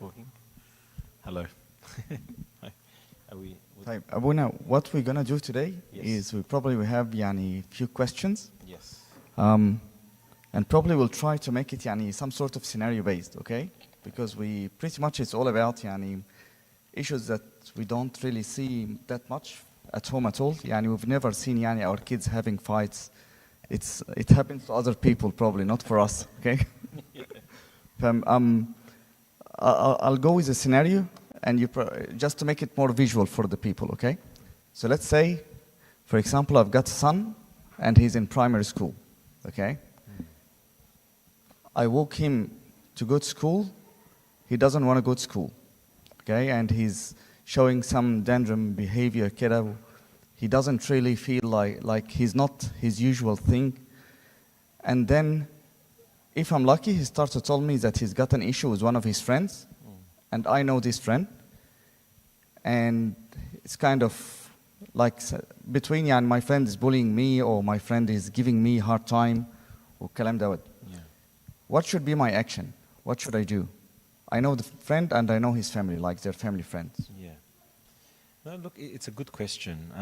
talking. Hello. Hi. Are we? Hi, Abuna, what we're gonna do today Yes. is we probably will have yani few questions, Yes. and probably we'll try to make it yani some sort of scenario based, okay? Because we pretty much it's all about yani issues that we don't really see that much at home at all. Yani we've never seen yani our kids having fights. It happens to other people probably, not for us, okay? I'll go with a scenario, and just to make it more visual for the people, okay? So let's say, for example, I've got a son, and he's in primary school, okay? I walk him to go to school. He doesn't want to go to school, okay? And he's showing some dandrum behavior, kiddo. He doesn't really feel like he's not his usual thing. And then, if I'm lucky, he starts to tell me that he's got an issue with one of his friends, and I know this friend. And it's kind of like between and my friend is bullying me, or my friend is giving me a hard time, or kalam dawad. Yeah. What should be my action? What should I do? I know the friend and I know his family, like they're family friends. Yeah. No, look, it's a good question.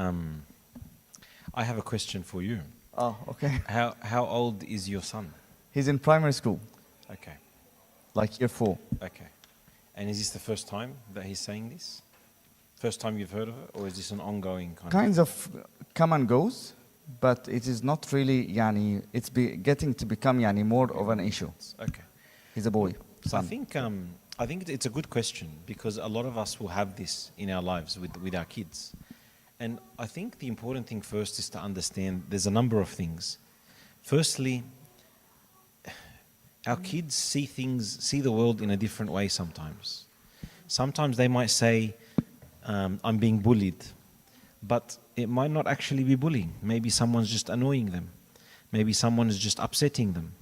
I have a question for you. Oh, okay. How old is your son? He's in primary school, Okay. like year 4. Okay. And is this the first time that he's saying this? First time you've heard of it, or is this an ongoing kind Kinds of come and goes, but it is not really yani. It's getting to become yani more of an issue. Okay. He's a boy, I son. think it's a good question, because a lot of us will have this in our lives with our kids. And I think the important thing first is to understand there's a number of things. Firstly, our kids see the world in a different way sometimes. Sometimes they might say, I'm being bullied, but it might not actually be bullying. Maybe someone's just annoying them. Maybe someone is just upsetting them.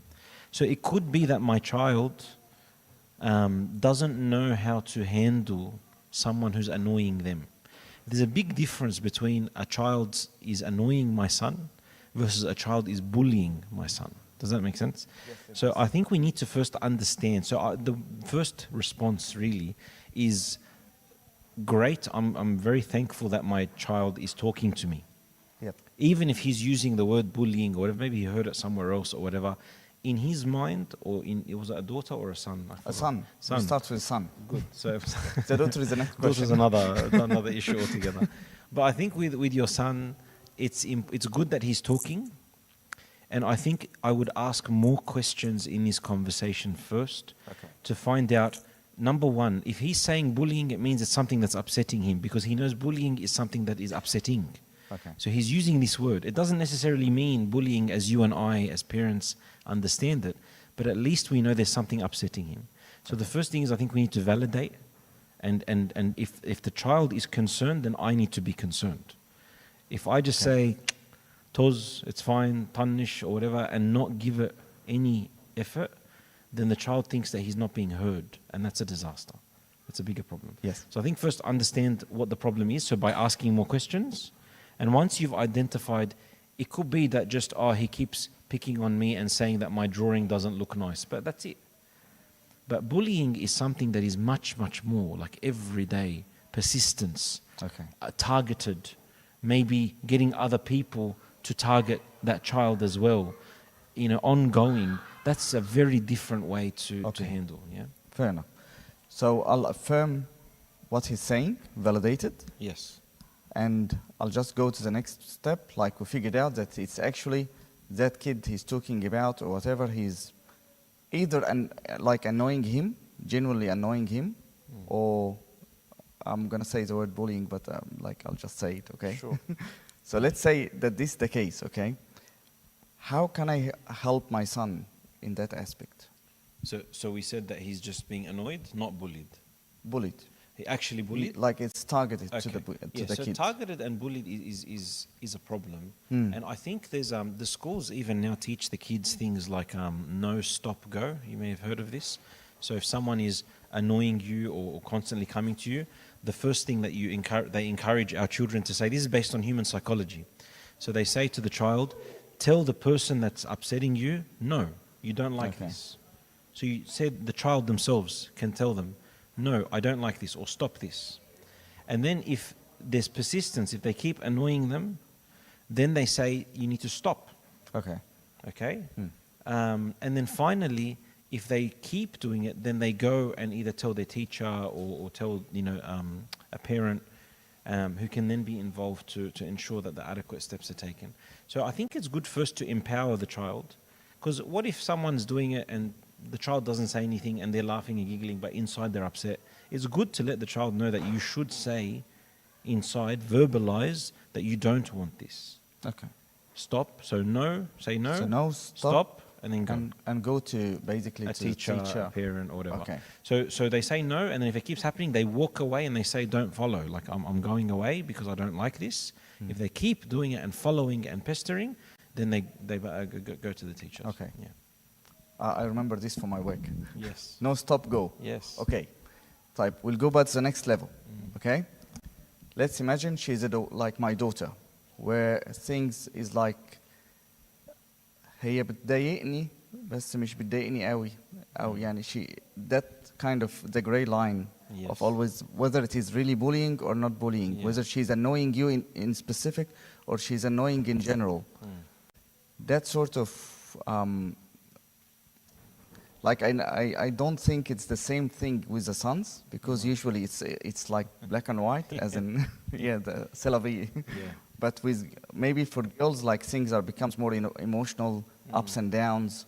So it could be that my child doesn't know how to handle someone who's annoying them. There's a big difference between a child is annoying my son versus a child is bullying my son. Does that make sense? Yes, so I think we need to first understand. So the first response really is, great, I'm very thankful that my child is talking to me. Yep. Even if he's using the word bullying or whatever, maybe he heard it somewhere else or whatever, in his mind, or was it a daughter or a son? I A forgot. son. Son. It starts with son. Good. So The daughter is the next daughter's question. another issue altogether. But I think with your son, it's good that he's talking, and I think I would ask more questions in his conversation first, Okay. to find out. Number one, if he's saying bullying, it means it's something that's upsetting him, because he knows bullying is something that is upsetting. Okay. So he's using this word. It doesn't necessarily mean bullying as you and I, as parents, understand it, but at least we know there's something upsetting him. So the first thing is, I think we need to validate, and if the child is concerned, then I need to be concerned. If I just say, Toz, it's fine, Tannish, or whatever, and not give it any effort, then the child thinks that he's not being heard, and that's a disaster. That's a bigger problem. Yes. So I think first understand what the problem is, so by asking more questions, and once you've identified, it could be that just, he keeps picking on me and saying that my drawing doesn't look nice, but that's it. But bullying is something that is much, much more, like everyday persistence, Okay. targeted, maybe getting other people to target that child as well, ongoing. That's a very different way to handle, yeah? Fair enough. So I'll affirm what he's saying, validate it, Yes. and I'll just go to the next step. Like we figured out that it's actually that kid he's talking about, or whatever, he's either like annoying him, genuinely annoying him, or I'm gonna say the word bullying, but like I'll just say it, okay? Sure. So let's say that this is the case, okay? How can I help my son in that aspect? So we said that he's just being annoyed, not bullied. Bullied. He actually bullied? Like it's targeted Okay. to the so kids. targeted and bullied is a problem. Hmm. And I think there's the schools even now teach the kids things like no, stop, go. You may have heard of this. So if someone is annoying you or constantly coming to you, the first thing that they encourage our children to say, this is based on human psychology. So they say to the child, tell the person that's upsetting you, no, you don't like Okay. this. So you said the child themselves can tell them, no, I don't like this, or stop this. And then if there's persistence, if they keep annoying them, then they say, you need to stop. Okay. Okay? And then finally, if they keep doing it, then they go and either tell their teacher or tell, a parent who can then be involved to ensure that the adequate steps are taken. So I think it's good first to empower the child, because what if someone's doing it and the child doesn't say anything and they're laughing and giggling, but inside they're upset? It's good to let the child know that you should say inside, verbalize that you don't want this. Okay. Stop. So no, say no. So no, Stop, and then go. and go to basically A to the teacher, a parent, or whatever. Okay. So they say no, and then if it keeps happening, they walk away and they say, don't follow. Like, I'm going away because I don't like this. If they keep doing it and following and pestering, then they go to the teachers. Okay. Yeah. I remember this from my work. Yes. No, stop, go. Yes. Okay. Type. We'll go back to the next level. Okay. Let's imagine she's like my daughter, where things is like هي بتضايقني بس مش بتضايقني قوي أو يعني she that kind of the gray line Yes. of always whether it is really bullying or not bullying, Yeah. whether she's annoying you in specific or she's annoying in general. That sort of like I don't think it's the same thing with the sons, because usually it's like black and white, as in the c'est la vie. Yeah. But with maybe for girls, like things are becomes more emotional, ups and downs.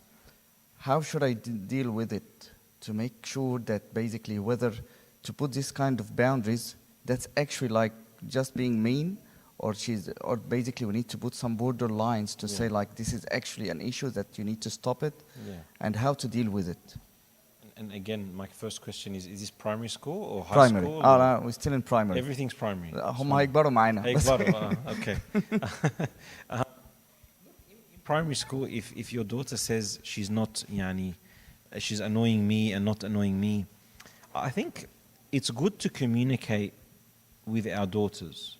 How should I deal with it to make sure that basically whether to put this kind of boundaries that's actually like just being mean, or basically we need to put some border lines to say like this is actually an issue that you need to stop it, Yeah. and how to deal with it. And again, my first question is this primary school or high Primary. school? Oh no, we're still in primary. Everything's primary. هم هيكبروا معانا. هيكبروا, okay. In primary school, if your daughter says she's not, she's annoying me and not annoying me, I think it's good to communicate with our daughters.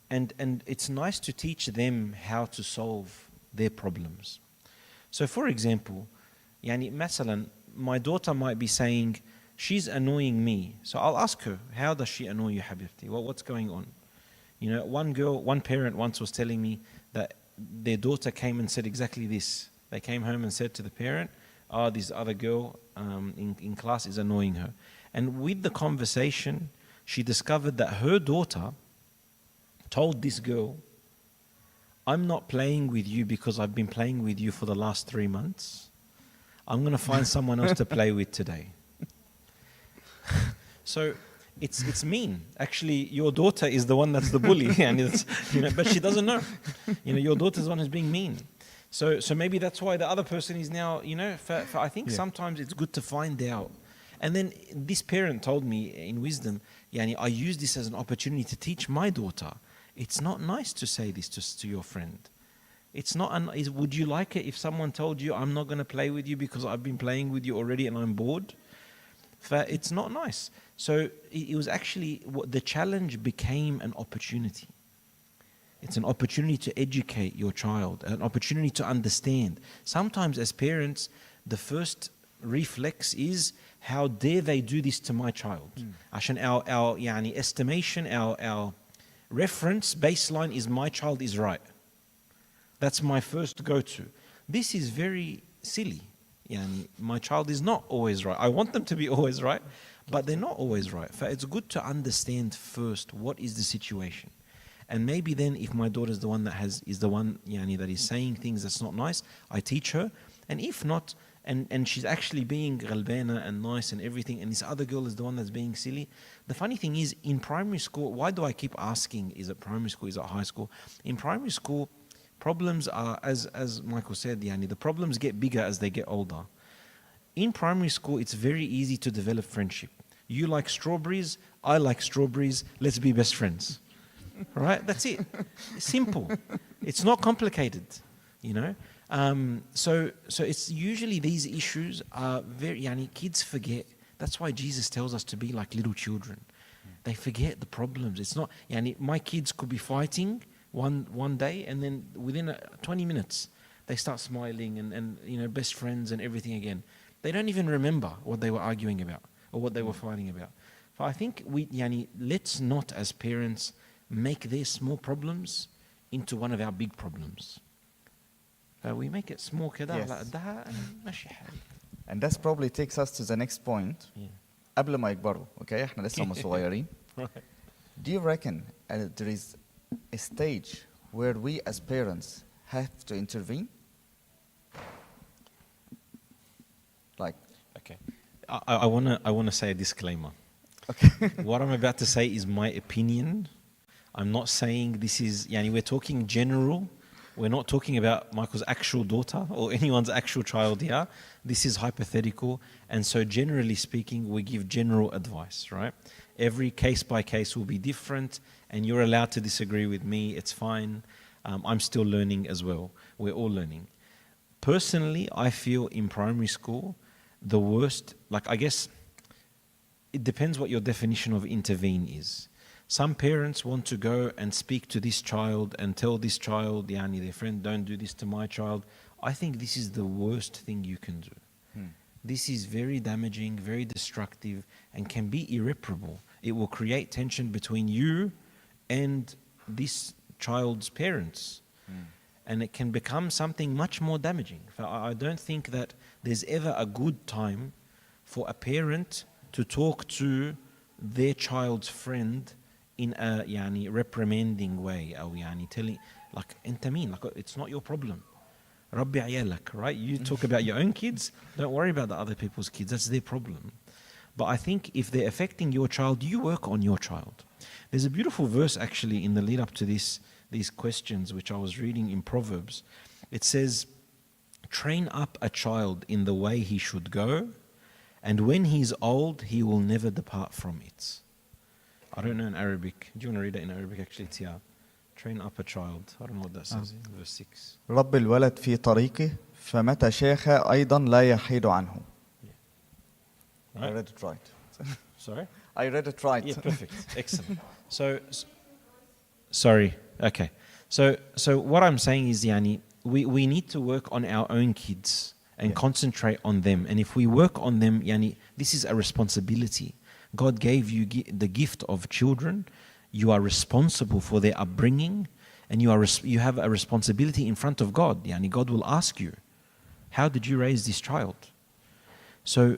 And it's nice to teach them how to solve their problems. So for example, مثلا, my daughter might be saying, she's annoying me. So I'll ask her, how does she annoy you, Habibti? What's going on? One parent once was telling me that their daughter came and said exactly this. They came home and said to the parent, this other girl in class is annoying her. And with the conversation, she discovered that her daughter told this girl, I'm not playing with you because I've been playing with you for the last 3 months. I'm going to find someone else to play with today. So it's mean. Actually, your daughter is the one that's the bully, and but she doesn't know. Your daughter's the one who's being mean. So maybe that's why the other person is now, I think sometimes it's good to find out. And then this parent told me in wisdom, I use this as an opportunity to teach my daughter. It's not nice to say this to your friend. It's not. Would you like it if someone told you, I'm not going to play with you because I've been playing with you already and I'm bored? It's not nice. So it was actually, the challenge became an opportunity. It's an opportunity to educate your child, an opportunity to understand. Sometimes as parents, the first reflex is, how dare they do this to my child? عشان our estimation, our reference baseline is my child is right. That's my first go-to. This is very silly. My child is not always right. I want them to be always right, but they're not always right. It's good to understand first what is the situation. And maybe then if my daughter is the one that that is saying things that's not nice, I teach her. And if not, and she's actually being ghalbana and nice and everything, and this other girl is the one that's being silly. The funny thing is, in primary school, why do I keep asking, is it primary school, is it high school? In primary school, problems are, as Michael said, the problems get bigger as they get older. In primary school, it's very easy to develop friendship. You like strawberries, I like strawberries, let's be best friends. Right? That's it. Simple. It's not complicated, So it's usually these issues are very, kids forget. That's why Jesus tells us to be like little children. They forget the problems. It's not, my kids could be fighting one day, and then within 20 minutes, they start smiling and best friends and everything again. They don't even remember what they were arguing about or what they were fighting about. So I think let's not as parents make their small problems into one of our big problems. We make it small كده Yes. على قدها and ماشي حالي. And that probably takes us to the next point. Yeah. قبل ما يكبروا, okay? احنا لسه هم صغيرين. Do you reckon there is a stage where we as parents have to intervene? Like, Okay. I wanna say a disclaimer. okay. What I'm about to say is my opinion. I'm not saying this is, we're talking general. We're not talking about Michael's actual daughter or anyone's actual child here. This is hypothetical. And so generally speaking, we give general advice, right? Every case by case will be different and you're allowed to disagree with me. It's fine. I'm still learning as well. We're all learning. Personally, I feel in primary school, the worst, I guess, it depends what your definition of intervene is. Some parents want to go and speak to this child and tell this child, their friend, don't do this to my child. I think this is the worst thing you can do. This is very damaging, very destructive, and can be irreparable. It will create tension between you and this child's parents. And it can become something much more damaging. I don't think that there's ever a good time for a parent to talk to their child's friend in a reprimanding way or telling انت مين, it's not your problem. ربي عيالك, right? You talk about your own kids, don't worry about the other people's kids, that's their problem. But I think if they're affecting your child, you work on your child. There's a beautiful verse actually in the lead up to these questions which I was reading in Proverbs. It says, train up a child in the way he should go, and when he's old, he will never depart from it. I don't know in Arabic. Do you want to read it in Arabic? Actually, it's here. Train up a child. I don't know what that says in verse 6. رب الولد في طريقه فمتى شاخ أيضا لا يحيد عنه. I Right? read it right. Sorry? I read it right. Yeah, perfect. Excellent. Sorry. Okay. So what I'm saying is, we need to work on our own kids and concentrate on them. And if we work on them, this is a responsibility. God gave you the gift of children. You are responsible for their upbringing, and you have a responsibility in front of God. God will ask you, how did you raise this child? So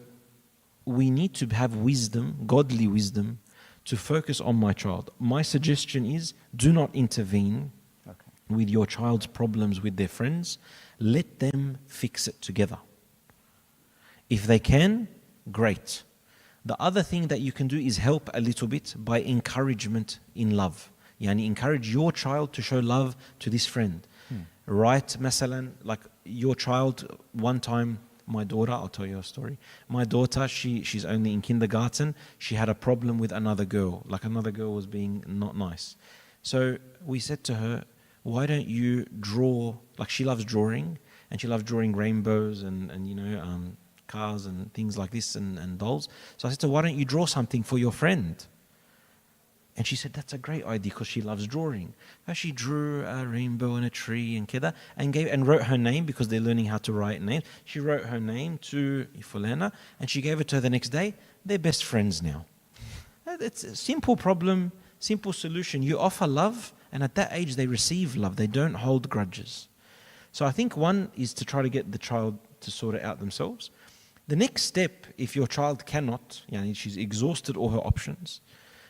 we need to have wisdom, godly wisdom, to focus on my child. My suggestion is, do not intervene with your child's problems with their friends. Let them fix it together. If they can, great. The other thing that you can do is help a little bit by encouragement in love. Encourage your child to show love to this friend. Right, masalan, like your child, one time, my daughter, I'll tell you a story. My daughter, she's only in kindergarten. She had a problem with another girl. Another girl was being not nice. So we said to her, why don't you draw, she loves drawing, and she loves drawing rainbows and cars and things like this and dolls. So I said to her, why don't you draw something for your friend? And she said, that's a great idea because she loves drawing. So she drew a rainbow and a tree and kida and wrote her name because they're learning how to write names. She wrote her name to Fulana and she gave it to her the next day. They're best friends now. It's a simple problem, simple solution. You offer love, and at that age they receive love. They don't hold grudges. So I think one is to try to get the child to sort it out themselves. The next step, if your child cannot, she's exhausted all her options,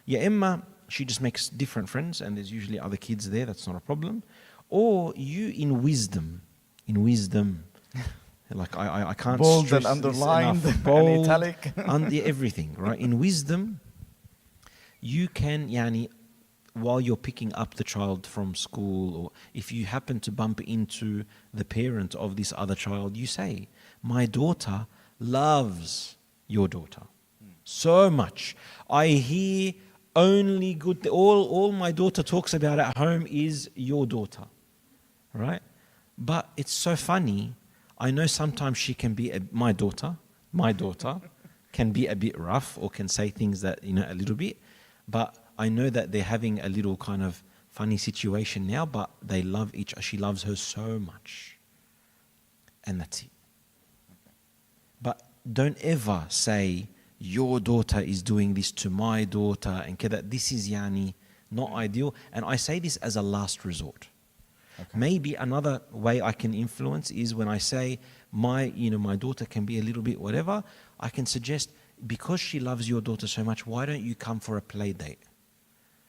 Emma, she just makes different friends, and there's usually other kids there, that's not a problem. Or you in wisdom, I can't Bold stress and this underlined enough. and Bold, italic. everything, right? In wisdom, you can, while you're picking up the child from school, or if you happen to bump into the parent of this other child, you say, my daughter loves your daughter so much. I hear only good, all my daughter talks about at home is your daughter, right? But it's so funny. I know sometimes she can be, my daughter can be a bit rough or can say things that, a little bit, but I know that they're having a little kind of funny situation now, but they love she loves her so much. And that's it. But don't ever say your daughter is doing this to my daughter and كذا. This is يعني not ideal. And I say this as a last resort. Okay. Maybe another way I can influence is when I say my daughter can be a little bit whatever, I can suggest, because she loves your daughter so much, why don't you come for a play date?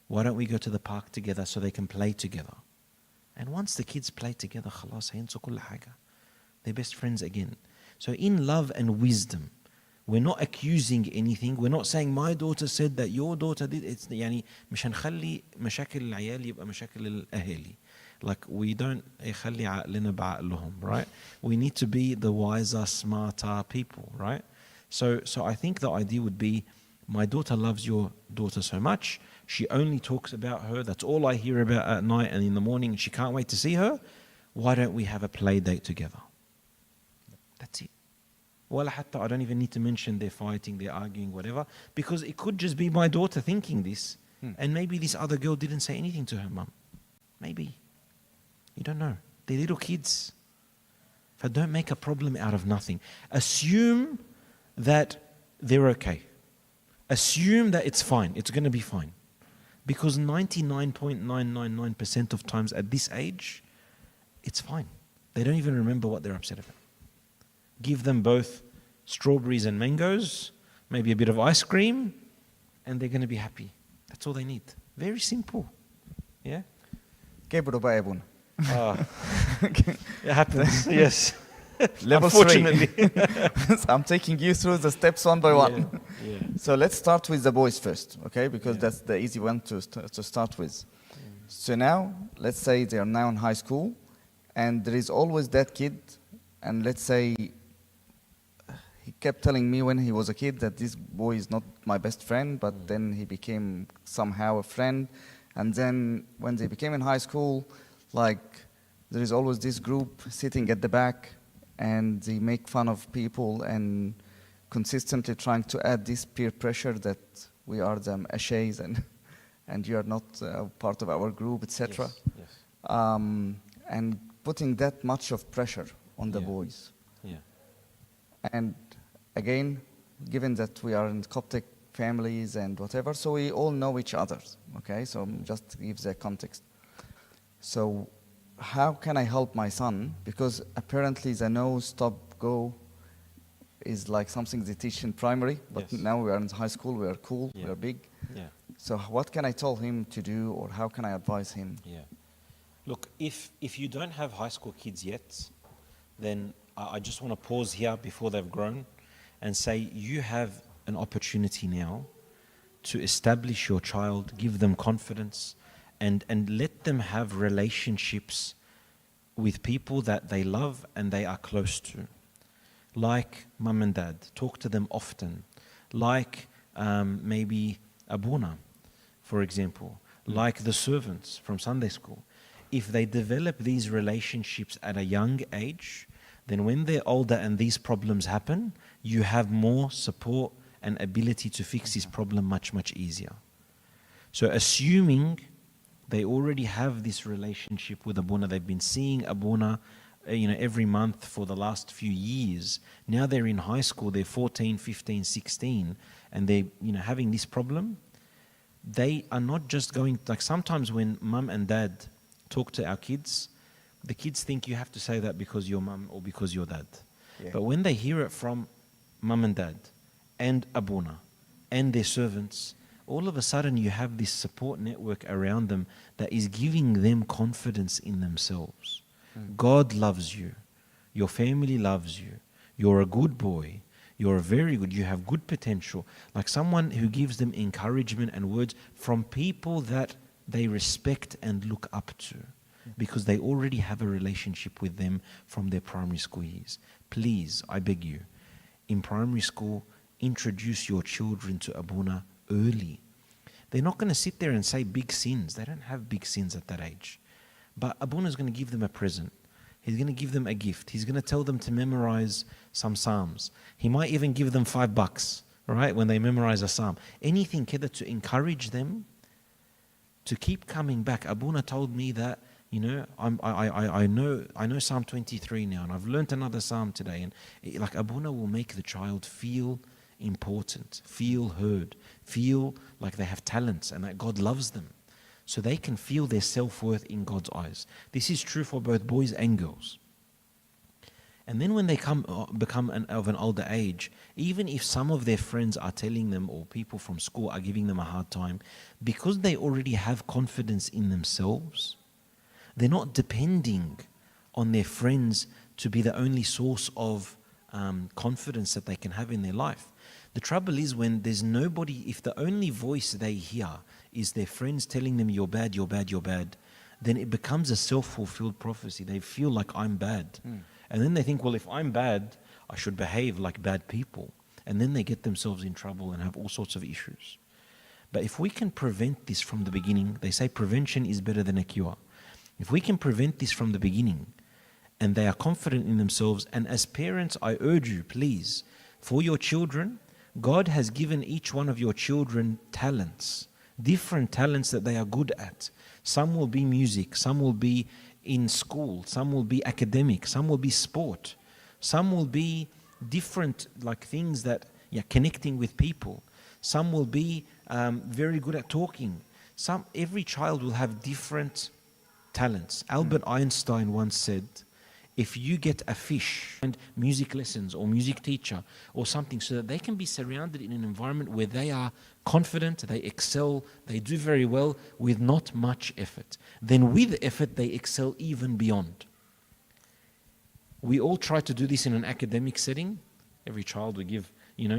Why don't we go to the park together so they can play together? And once the kids play together, خلاص هينسوا كل حاجة. They're best friends again. So in love and wisdom, we're not accusing anything. We're not saying my daughter said that your daughter did. It's يعني مش هنخلي مشاكل العيال يبقى مشاكل الأهالي. Like we don't يخلي عقلنا بعقلهم, right? We need to be the wiser, smarter people, right? So I think the idea would be, my daughter loves your daughter so much, she only talks about her, that's all I hear about at night and in the morning, she can't wait to see her. Why don't we have a play date together? That's it. ولا حتى, I don't even need to mention they're fighting, they're arguing, whatever, because it could just be my daughter thinking this, and maybe this other girl didn't say anything to her mum. Maybe. You don't know. They're little kids. But don't make a problem out of nothing. Assume that they're okay. Assume that it's fine. It's going to be fine. Because 99.999% of times at this age, it's fine. They don't even remember what they're upset about. Give them both strawberries and mangoes, maybe a bit of ice cream, and they're going to be happy. That's all they need. Very simple. Yeah? كيف بقى يا ابونا؟ It happens, yes. Level Unfortunately. 3. So I'm taking you through the steps one by one. Yeah. So let's start with the boys first, okay? Because Yeah. that's the easy one to start with. So now, let's say they are now in high school, and there is always that kid, and let's say he kept telling me when he was a kid that this boy is not my best friend, but then he became somehow a friend. And then when they became in high school, like there is always this group sitting at the back, and they make fun of people and consistently trying to add this peer pressure that we are the ashays and you are not part of our group, etc. Yes. And putting that much of pressure on the Yeah. boys. Yeah. And again, given that we are in Coptic families and whatever, so we all know each other, okay? So just to give the context. So how can I help my son? Because apparently the no, stop, go is like something they teach in primary, but Yes. now we are in high school, we are cool, Yeah. we are big. Yeah. So what can I tell him to do, or how can I advise him? Yeah. Look, if you don't have high school kids yet, then I just want to pause here before they've grown and say you have an opportunity now to establish your child, give them confidence, and let them have relationships with people that they love and they are close to. Like mum and dad, talk to them often. Like maybe Abuna, for example. Like the servants from Sunday school. If they develop these relationships at a young age, then when they're older and these problems happen, you have more support and ability to fix this problem much, much easier. So assuming they already have this relationship with Abuna, they've been seeing Abuna every month for the last few years. Now they're in high school, they're 14, 15, 16, and they're having this problem. They are not just going, like sometimes when mum and dad talk to our kids, the kids think you have to say that because you're mum or because you're dad. Yeah. But when they hear it from mum and dad and Abuna and their servants, all of a sudden you have this support network around them that is giving them confidence in themselves. God loves you. Your family loves you. You're a good boy. You're very good. You have good potential. Like someone who gives them encouragement and words from people that they respect and look up to, because they already have a relationship with them from their primary school years. Please, I beg you, in primary school, introduce your children to Abuna early. They're not going to sit there and say big sins. They don't have big sins at that age. But Abuna is going to give them a present. He's going to give them a gift. He's going to tell them to memorize some psalms. He might even give them $5, right, when they memorize a psalm. Anything kida to encourage them to keep coming back. Abuna told me that, I know Psalm 23 now, and I've learnt another psalm today. And like Abuna will make the child feel important, feel heard, feel like they have talents and that God loves them. So they can feel their self-worth in God's eyes. This is true for both boys and girls. And then when they become of an older age, even if some of their friends are telling them or people from school are giving them a hard time, because they already have confidence in themselves, they're not depending on their friends to be the only source of confidence that they can have in their life. The trouble is when there's nobody, if the only voice they hear is their friends telling them you're bad, you're bad, you're bad, then it becomes a self-fulfilled prophecy. They feel like I'm bad. And then they think, well, if I'm bad, I should behave like bad people. And then they get themselves in trouble and have all sorts of issues. But if we can prevent this from the beginning, they say prevention is better than a cure. If we can prevent this from the beginning, and they are confident in themselves, and as parents, I urge you, please, for your children, God has given each one of your children talents, different talents that they are good at. Some will be music, some will be in school, some will be academic, some will be sport, some will be different like things that, connecting with people. Some will be very good at talking. Every child will have different talents. Albert Einstein once said, if you get a fish and music lessons or music teacher or something so that they can be surrounded in an environment where they are confident, they excel, they do very well with not much effort, then with effort they excel even beyond. We all try to do this in an academic setting. Every child we give,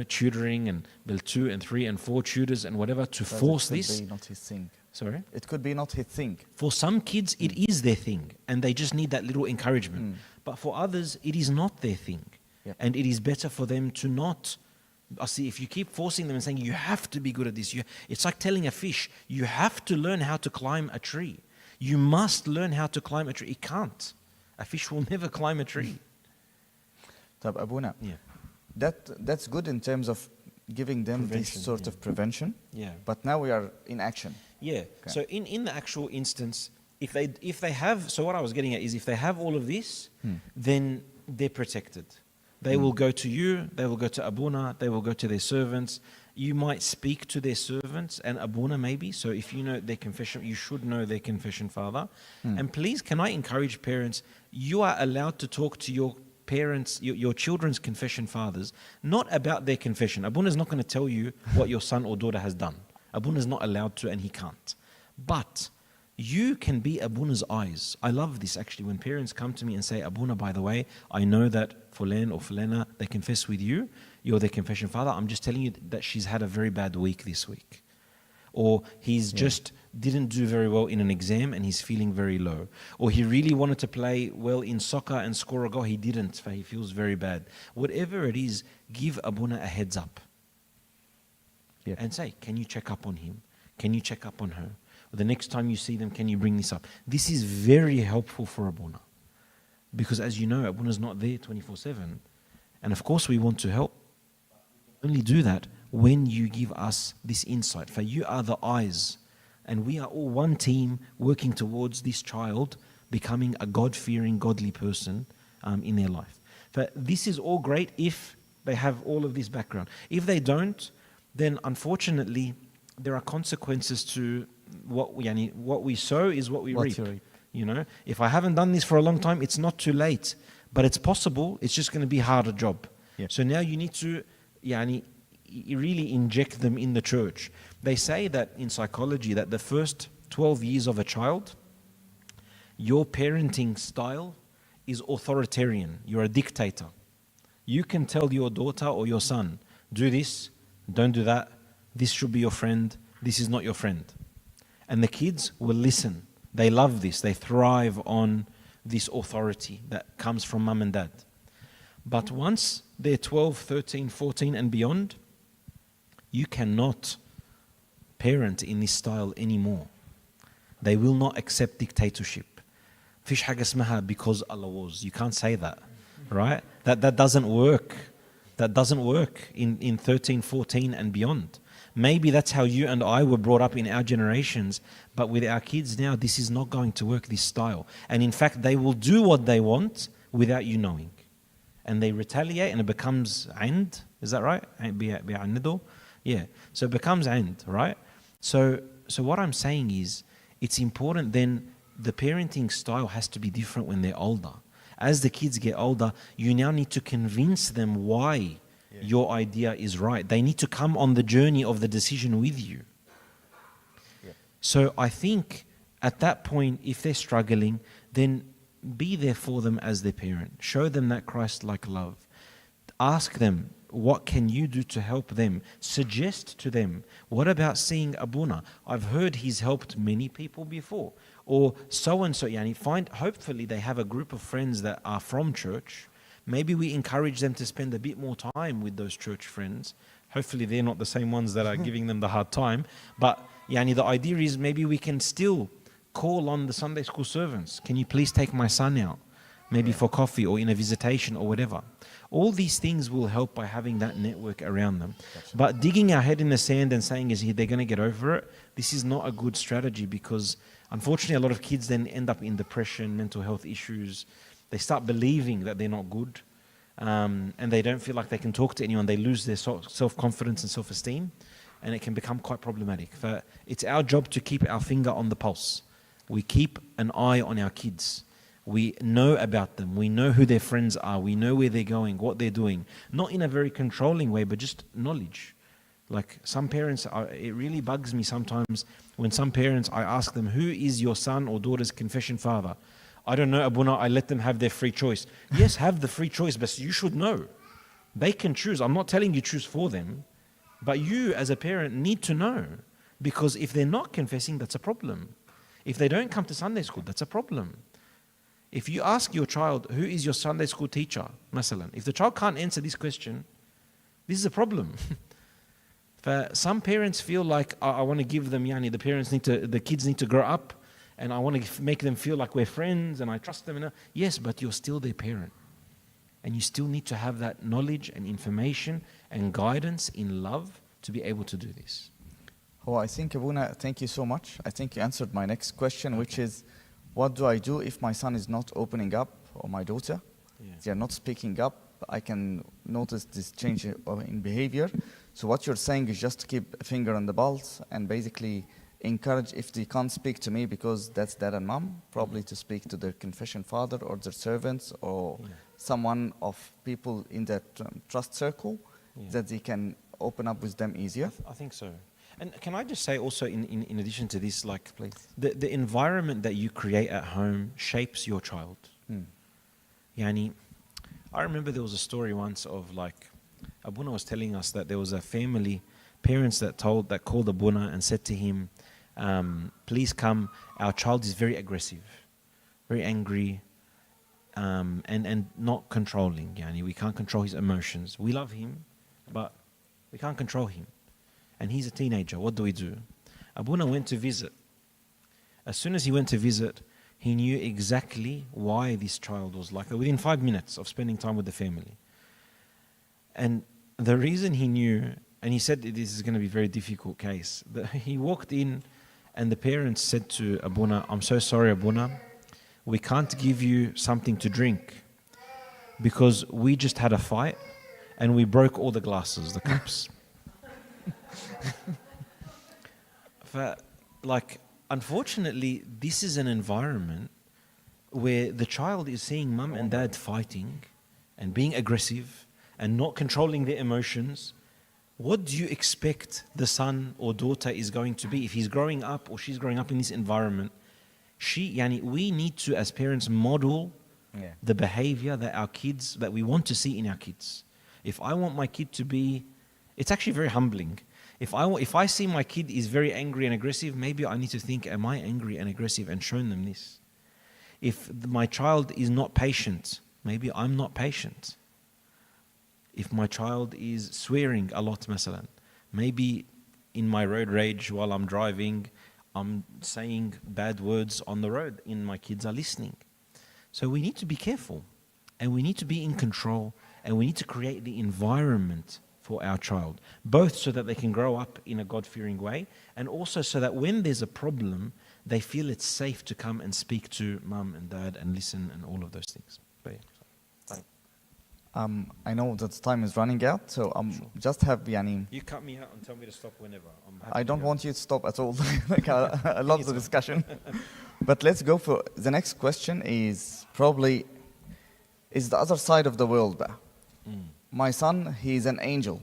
tutoring and build 2 and 3 and 4 tutors and whatever to force this. It could be not his thing. Sorry? It could be not his thing. For some kids, it is their thing, and they just need that little encouragement. But for others, it is not their thing. Yeah. And it is better for them to not. I see, if you keep forcing them and saying, you have to be good at this, it's like telling a fish, you have to learn how to climb a tree. You must learn how to climb a tree. It can't. A fish will never climb a tree. طب Abuna, Yeah. that's good in terms of giving them Prevention, this sort yeah. of prevention. Yeah. But now we are in action. Yeah. Okay. So in the actual instance, if they have, so what I was getting at is if they have all of this, then they're protected. They will go to you, they will go to Abuna, they will go to their servants. You might speak to their servants and Abuna maybe. So if you know their confession, you should know their confession father. And please, can I encourage parents, you are allowed to talk to your parents, your children's confession fathers, not about their confession. Abuna is not going to tell you what your son or daughter has done. Abuna is not allowed to and he can't. But you can be Abuna's eyes. I love this actually when parents come to me and say, Abuna, by the way, I know that Fulan or Fulana, they confess with you, you're their confession father. I'm just telling you that she's had a very bad week this week. Or he's just didn't do very well in an exam and he's feeling very low. Or he really wanted to play well in soccer and score a goal, he didn't, so he feels very bad. Whatever it is, give Abuna a heads up. Yeah. And say, can you check up on him? Can you check up on her? Or the next time you see them, can you bring this up? This is very helpful for Abuna. Because as you know, Abuna's not there 24/7. And of course we want to help. Only do that when you give us this insight. For you are the eyes. And we are all one team working towards this child becoming a God-fearing, godly person in their life. But this is all great if they have all of this background. If they don't, then unfortunately there are consequences to what we sow is what we reap. If I haven't done this for a long time, it's not too late, but it's possible. It's just going to be a harder job. Yeah. So now you need to really inject them in the church. They say that in psychology that the first 12 years of a child, your parenting style is authoritarian. You're a dictator. You can tell your daughter or your son, do this, don't do that, this should be your friend, this is not your friend. And the kids will listen. They love this. They thrive on this authority that comes from mum and dad. But once they're 12, 13, 14 and beyond, you cannot parent in this style anymore. They will not accept dictatorship. Fish حاجة اسمها because Allah was. You can't say that, right? That doesn't work. That doesn't work in 13, 14 and beyond. Maybe that's how you and I were brought up in our generations, but with our kids now, this is not going to work, this style. And in fact, they will do what they want without you knowing. And they retaliate and it becomes and Is that right? بيعندوا. Yeah. So it becomes عند, right? So what I'm saying is, it's important then the parenting style has to be different when they're older. As the kids get older, you now need to convince them why your idea is right. They need to come on the journey of the decision with you. Yeah. So I think at that point, if they're struggling, then be there for them as their parent. Show them that Christ-like love. Ask them, what can you do to help them? Suggest to them, what about seeing Abuna? I've heard he's helped many people before. Or so-and-so, hopefully they have a group of friends that are from church. Maybe we encourage them to spend a bit more time with those church friends. Hopefully they're not the same ones that are giving them the hard time. But the idea is maybe we can still call on the Sunday school servants. Can you please take my son out? Maybe for coffee or in a visitation or whatever. All these things will help by having that network around them. But digging our head in the sand and saying they're going to get over it, this is not a good strategy, because unfortunately a lot of kids then end up in depression, mental health issues. They start believing that they're not good, and they don't feel like they can talk to anyone. They lose their self-confidence and self-esteem, and it can become quite problematic. It's our job to keep our finger on the pulse. We keep an eye on our kids. We know about them. We know who their friends are. We know where they're going, what they're doing. Not in a very controlling way, but just knowledge. Like some parents, it really bugs me sometimes when some parents, I ask them, who is your son or daughter's confession father? I don't know, Abuna, I let them have their free choice. Yes, have the free choice, but you should know. They can choose. I'm not telling you choose for them, but you as a parent need to know. Because if they're not confessing, that's a problem. If they don't come to Sunday school, that's a problem. If you ask your child, who is your Sunday school teacher, masalan, if the child can't answer this question, this is a problem. Some parents feel like, I want to give them, the kids need to grow up, and I want to make them feel like we're friends, and I trust them. Yes, but you're still their parent. And you still need to have that knowledge and information and guidance in love to be able to do this. Oh, I think, Abuna, thank you so much. I think you answered my next question, which is, what do I do if my son is not opening up, or my daughter? Yeah. They are not speaking up. I can notice this change in behavior. So what you're saying is just to keep a finger on the pulse and basically encourage, if they can't speak to me because that's dad and mom, probably to speak to their confession father or their servants or someone of people in that trust circle that they can open up with them easier. I think so. And can I just say also, in addition to this, like, Please. the environment that you create at home shapes your child. I remember there was a story once of, like, Abuna was telling us that there was a family, parents that called Abuna and said to him, please come, our child is very aggressive, very angry, and not controlling. We can't control his emotions. We love him, but we can't control him. And he's a teenager. What do we do? Abuna went to visit. As soon as he went to visit, he knew exactly why this child was like that within 5 minutes of spending time with the family. And the reason he knew, and he said this is going to be a very difficult case, that he walked in and the parents said to Abuna, I'm so sorry, Abuna, we can't give you something to drink because we just had a fight and we broke all the glasses, the cups. Unfortunately, this is an environment where the child is seeing mum and dad fighting and being aggressive and not controlling their emotions. What do you expect the son or daughter is going to be if he's growing up or she's growing up in this environment? We need to, as parents, model the behavior that we want to see in our kids. If I want my kid to be, it's actually very humbling. If I see my kid is very angry and aggressive, maybe I need to think, am I angry and aggressive, and show them this. If my child is not patient, maybe I'm not patient. If my child is swearing a lot, masalan, maybe in my road rage while I'm driving, I'm saying bad words on the road and my kids are listening. So we need to be careful, and we need to be in control, and we need to create the environment for our child, both so that they can grow up in a God-fearing way, and also so that when there's a problem, they feel it's safe to come and speak to mum and dad and listen and all of those things. I know that time is running out, so just have yani. You cut me out and tell me to stop whenever. I don't want you to stop at all. Like, I love the discussion. But let's go for the next question. Is probably is the other side of the world. My son, he's an angel.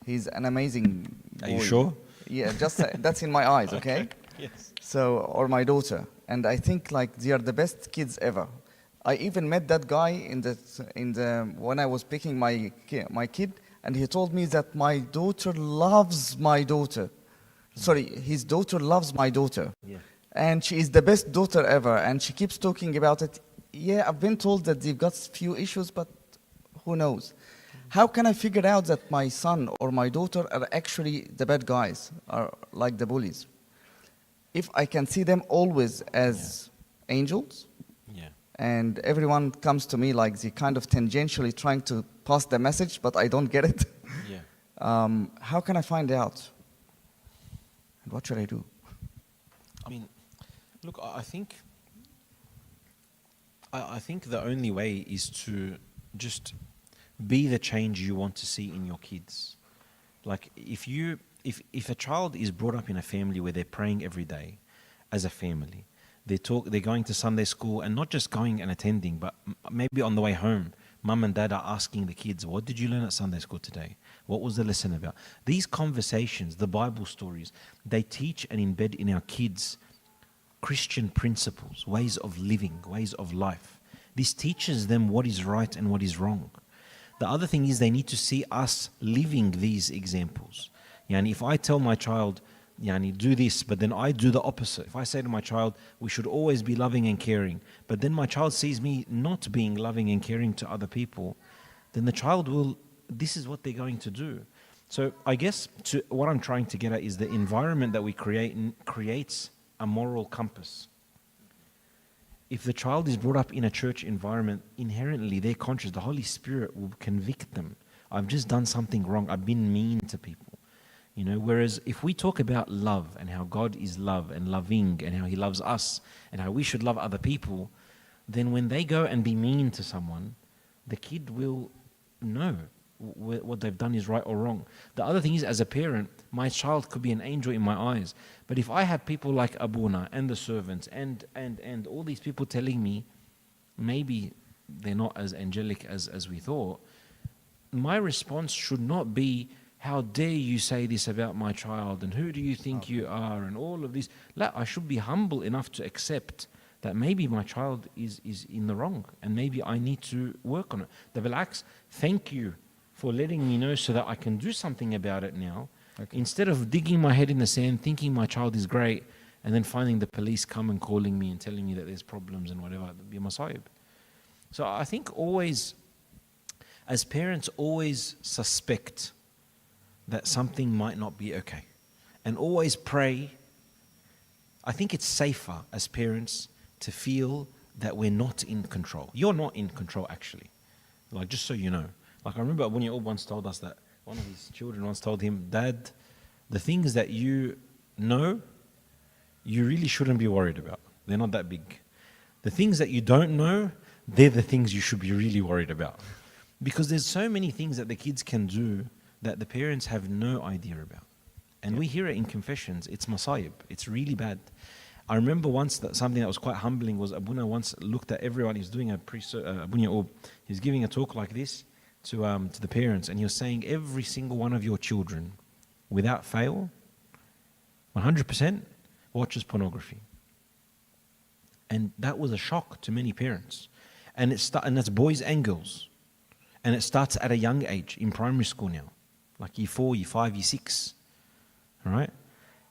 He's an amazing boy. Are you sure? Yeah, just that's in my eyes, okay? Yes. So, or my daughter, and I think like they are the best kids ever. I even met that guy in the when I was picking my kid, and he told me that my daughter loves my daughter. Sorry, his daughter loves my daughter. Yeah. And she is the best daughter ever, and she keeps talking about it. Yeah, I've been told that they've got few issues, but who knows? How can I figure out that my son or my daughter are actually the bad guys, are like the bullies? If I can see them always as angels, Yeah. and everyone comes to me like they kind of tangentially trying to pass the message, but I don't get it. Yeah. How can I find out? And what should I do? I mean, look, I think the only way is to just be the change you want to see in your kids. Like if a child is brought up in a family where they're praying every day as a family, they're going to Sunday school, and not just going and attending, but maybe on the way home, mum and dad are asking the kids, what did you learn at Sunday school today? What was the lesson about? These conversations, the Bible stories, they teach and embed in our kids Christian principles, ways of living, ways of life. This teaches them what is right and what is wrong. The other thing is they need to see us living these examples. Yani if I tell my child, yani do this, but then I do the opposite. If I say to my child, we should always be loving and caring, but then my child sees me not being loving and caring to other people, then the child will, this is what they're going to do. So I guess what I'm trying to get at is the environment that we create creates a moral compass. If the child is brought up in a church environment, inherently they're conscious, the Holy Spirit will convict them. I've just done something wrong, I've been mean to people. You know, whereas if we talk about love and how God is love and loving and how He loves us and how we should love other people, then when they go and be mean to someone, the kid will know what they've done is right or wrong. The other thing is, as a parent, my child could be an angel in my eyes. But if I have people like Abuna and the servants and all these people telling me maybe they're not as angelic as we thought, my response should not be, how dare you say this about my child, and who do you think you are, and all of this. I should be humble enough to accept that maybe my child is in the wrong, and maybe I need to work on it. The Bil'aks, thank you for letting me know so that I can do something about it now, instead of digging my head in the sand, thinking my child is great, and then finding the police come and calling me and telling me that there's problems and whatever, be a masayib. So I think always, as parents, always suspect that something might not be okay. And always pray. I think it's safer as parents to feel that we're not in control. You're not in control, actually. Like, just so you know. Like, I remember when you once told us that one of his children once told him, Dad, the things that you know, you really shouldn't be worried about. They're not that big. The things that you don't know, they're the things you should be really worried about. Because there's so many things that the kids can do that the parents have no idea about. And we hear it in confessions. It's masayib. It's really bad. I remember once that something that was quite humbling was Abuna once looked at everyone. He was doing Abunya Ob. He was giving a talk like this to the parents, and he was saying every single one of your children, without fail, 100% watches pornography. And that was a shock to many parents. And that's boys and girls. And it starts at a young age, in primary school now. Like year 4, year 5, year 6. All right?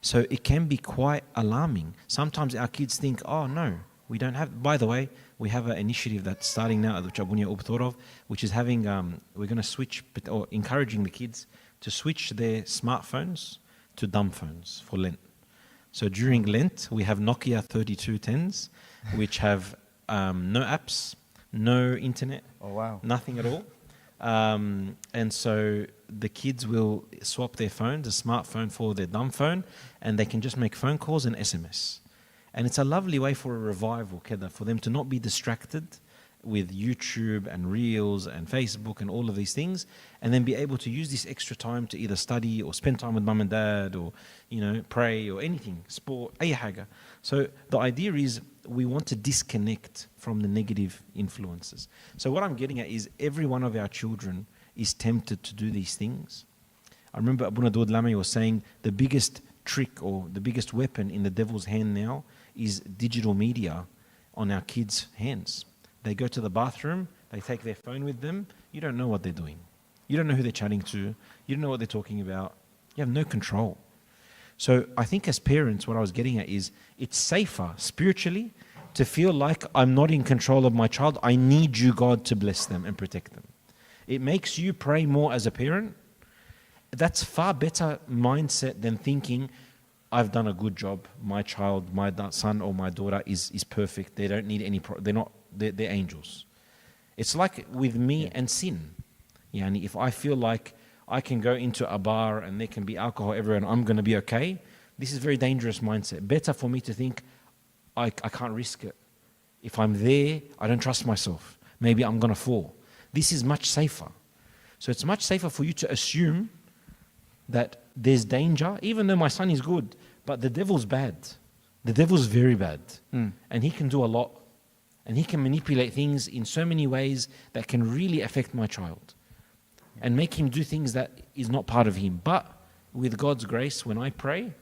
So it can be quite alarming. Sometimes our kids think, oh no, we don't have. By the way, we have an initiative that's starting now, which Abunya Ub thought of, which is having, we're going to switch, or encouraging the kids to switch their smartphones to dumb phones for Lent. So during Lent, we have Nokia 3210s, which have no apps, no internet, nothing at all. And so the kids will swap their phones, a smartphone for their dumb phone, and they can just make phone calls and SMS. And it's a lovely way for a revival, Keda, for them to not be distracted with YouTube and Reels and Facebook and all of these things, and then be able to use this extra time to either study or spend time with mum and dad, or pray or anything, sport, أي حاجة. So the idea is we want to disconnect from the negative influences. So what I'm getting at is every one of our children is tempted to do these things. I remember Abu Nadud Lamy was saying the biggest trick or the biggest weapon in the devil's hand now is digital media on our kids' hands. They go to the bathroom, they take their phone with them, you don't know what they're doing. You don't know who they're chatting to, you don't know what they're talking about, you have no control. So I think as parents, what I was getting at is it's safer spiritually to feel like I'm not in control of my child. I need you, God, to bless them and protect them. It makes you pray more as a parent. That's far better mindset than thinking, I've done a good job. My child, my son or my daughter is perfect. They don't need any. They're angels. It's like with me and sin. Yani if I feel like I can go into a bar and there can be alcohol everywhere and I'm going to be okay, this is a very dangerous mindset. Better for me to think I can't risk it. If I'm there, I don't trust myself. Maybe I'm going to fall. This is much safer. So it's much safer for you to assume that there's danger, even though my son is good, but the devil's bad. The devil's very bad. And he can do a lot. And he can manipulate things in so many ways that can really affect my child. And make him do things that is not part of him. But with God's grace, when I pray,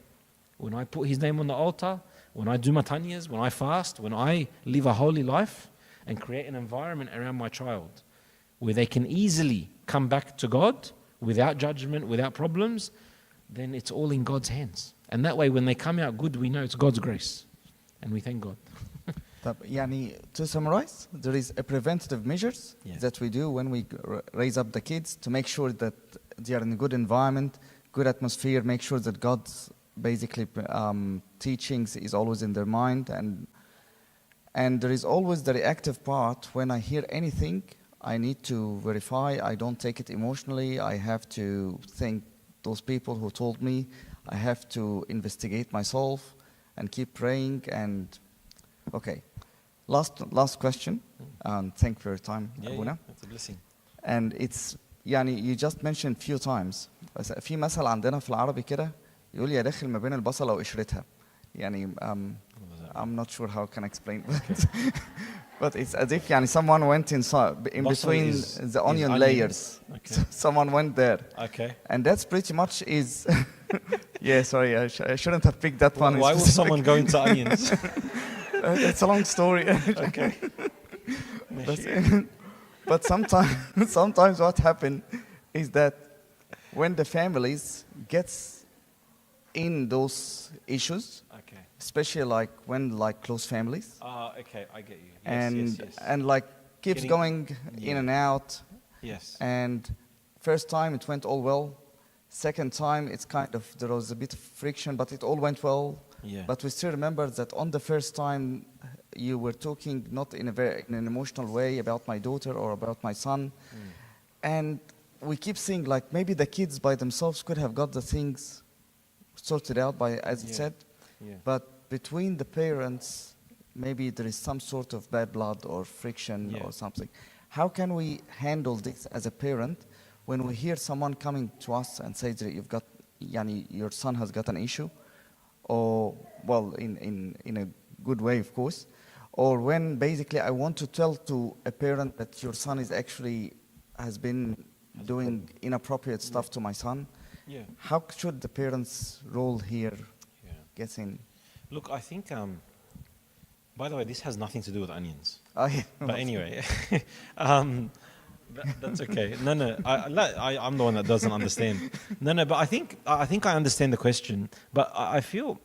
when I put his name on the altar, when I do matanyas, when I fast, when I live a holy life and create an environment around my child where they can easily come back to God without judgment, without problems, then it's all in God's hands. And that way, when they come out good, we know it's God's grace. And we thank God. يعني, to summarize, there is a preventative measures that we do when we raise up the kids to make sure that they are in a good environment, good atmosphere, make sure that God's basically teachings is always in their mind, and there is always the reactive part. When I hear anything, I need to verify. I don't take it emotionally. I have to thank those people who told me. I have to investigate myself and keep praying. And okay, last question. And thank you for your time, Abuna. That's a blessing. And it's يعني you just mentioned few times. بس في مثل عندنا في العربي كده يقول يا داخل ما بين البصلة وقشرتها. يعني I'm not sure how I can explain it. But it's as if يعني someone went inside in between the onion layers. Okay. Someone went there. Okay. And that's pretty much is yeah, sorry, I shouldn't have picked that one. Why would someone go into onions? It's a long story. Okay. But sometimes what happens is that when the families gets in those issues, Okay. especially like when like close families, Okay, I get you. and like keeps Getting- going in and out, Yes. and first time it went all well, second time it's kind of there was a bit of friction, but it all went well. Yeah. But we still remember that on the first time you were talking not in in an emotional way about my daughter or about my son, and we keep seeing like maybe the kids by themselves could have got the things sorted out by, as you said, Yeah. but between the parents maybe there is some sort of bad blood or friction Yeah. or something. How can we handle this as a parent when we hear someone coming to us and say that you've got yani, your son has got an issue, or well in a good way of course, or when basically I want to tell to a parent that your son is actually has been doing inappropriate stuff to my son, Yeah. how should the parents' role here Yeah. get in? Look, I think. By the way, this has nothing to do with onions. Oh, yeah. But anyway, that's okay. No, I'm the one that doesn't understand. No, but I think I understand the question. But I feel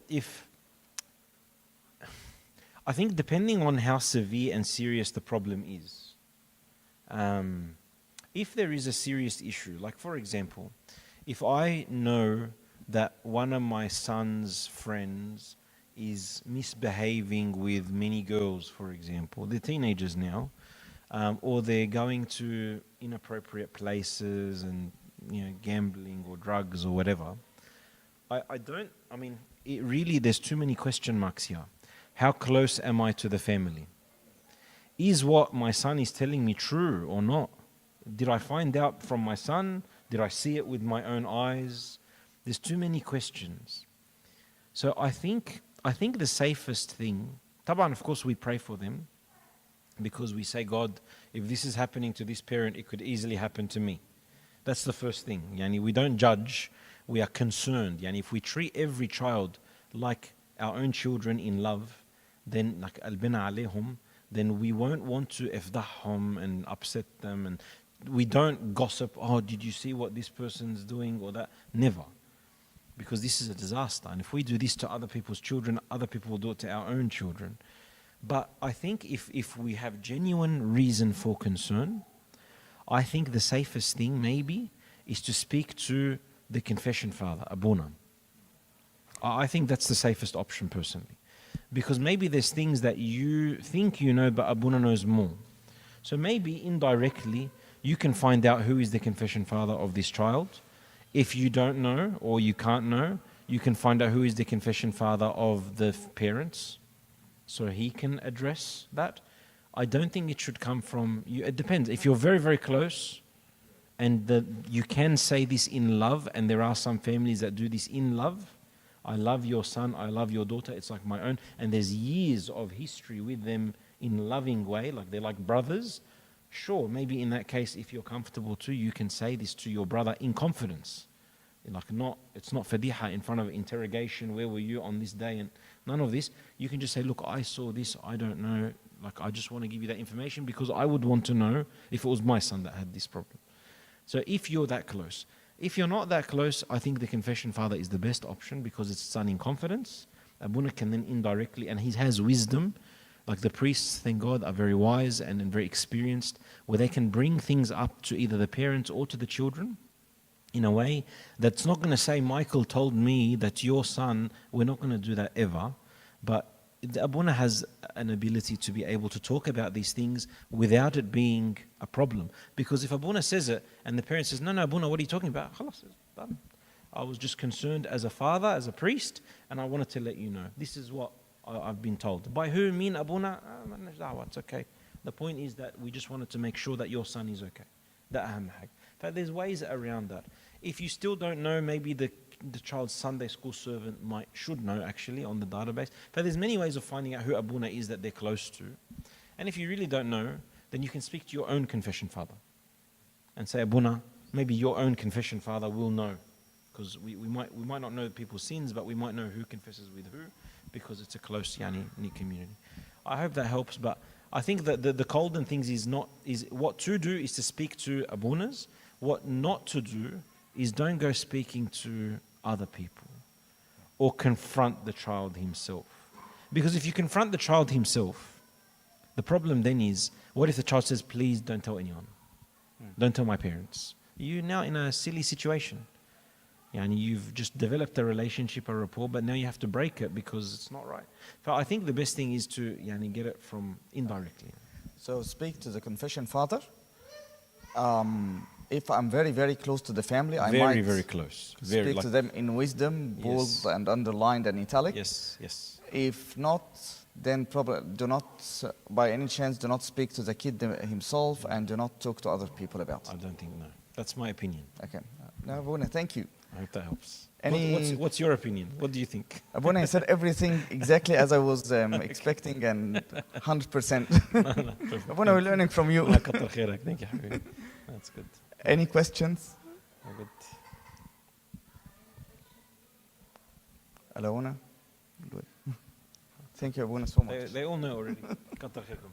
I think depending on how severe and serious the problem is, if there is a serious issue, like for example, if I know that one of my son's friends is misbehaving with many girls, for example, they're teenagers now, or they're going to inappropriate places and gambling or drugs or whatever, there's too many question marks here. How close am I to the family? is what my son is telling me true or not? Did I find out from my son? Did I see it with my own eyes? There's too many questions. So I think the safest thing, Taban, of course we pray for them, because we say, God, if this is happening to this parent, it could easily happen to me. That's the first thing. Yani we don't judge, we are concerned. Yani if we treat every child like our own children in love, then like al-bina alayhum, then we won't want to ifdahhum and upset them, and we don't gossip, oh, did you see what this person's doing or that? Never. Because this is a disaster. And if we do this to other people's children, other people will do it to our own children. But I think if we have genuine reason for concern, I think the safest thing maybe is to speak to the confession father, Abuna. I think that's the safest option personally. Because maybe there's things that you think you know, but Abuna knows more. So maybe indirectly, you can find out who is the confession father of this child. If you don't know or you can't know, you can find out who is the confession father of the parents, so he can address that. I don't think it should come from you. It depends. If you're very, very close and you can say this in love, and there are some families that do this in love, I love your son, I love your daughter, it's like my own, and there's years of history with them in a loving way, like they're like brothers. Sure, maybe in that case, if you're comfortable too, you can say this to your brother in confidence. It's not fadiha in front of interrogation, where were you on this day, and none of this. You can just say, look, I saw this, I don't know, like I just want to give you that information because I would want to know if it was my son that had this problem. So if you're that close. If you're not that close, I think the confession father is the best option because it's done in confidence. Abuna can then indirectly, and he has wisdom, like the priests, thank God, are very wise and very experienced, where they can bring things up to either the parents or to the children in a way that's not going to say, Michael told me that your son, we're not going to do that ever. But Abuna has an ability to be able to talk about these things without it being a problem. Because if Abuna says it and the parent says, no, Abuna, what are you talking about? Khalas, it's done. I was just concerned as a father, as a priest, and I wanted to let you know. This is what I've been told. By who? Mean Abuna? It's okay. The point is that we just wanted to make sure that your son is okay. But there's ways around that. If you still don't know, maybe the child's Sunday school servant should know actually on the database. But there's many ways of finding out who Abuna is that they're close to. And if you really don't know, then you can speak to your own confession father and say, Abuna, maybe your own confession father will know. Because we might not know people's sins, but we might know who confesses with who, because it's a close knit community. I hope that helps, but I think that the golden things is what to do is to speak to Abunas. What not to do is don't go speaking to other people or confront the child himself. Because if you confront the child himself, the problem then is, what if the child says, please don't tell anyone? Don't tell my parents. You're now in a silly situation. And you've just developed a relationship, a rapport, but now you have to break it because it's not right. But I think the best thing is to get it from indirectly. So speak to the confession father. If I'm very, very close to the family, I might very close. speak to them in wisdom, bold and underlined and italic. Yes. If not, then probably by any chance, do not speak to the kid himself and do not talk to other people about it. I don't think, no. That's my opinion. Okay. Now, Abuna, thank you. I hope that helps. Any- What's your opinion? What do you think? Abuna, you said everything exactly as I was expecting and 100%. Perfect. Abuna, we're learning from you. كتر خيرك. Thank you, حبيبي. That's good. Any questions? Good. Abuna? Good. Thank you, Abuna, so much. They all know already. كتر خيركم.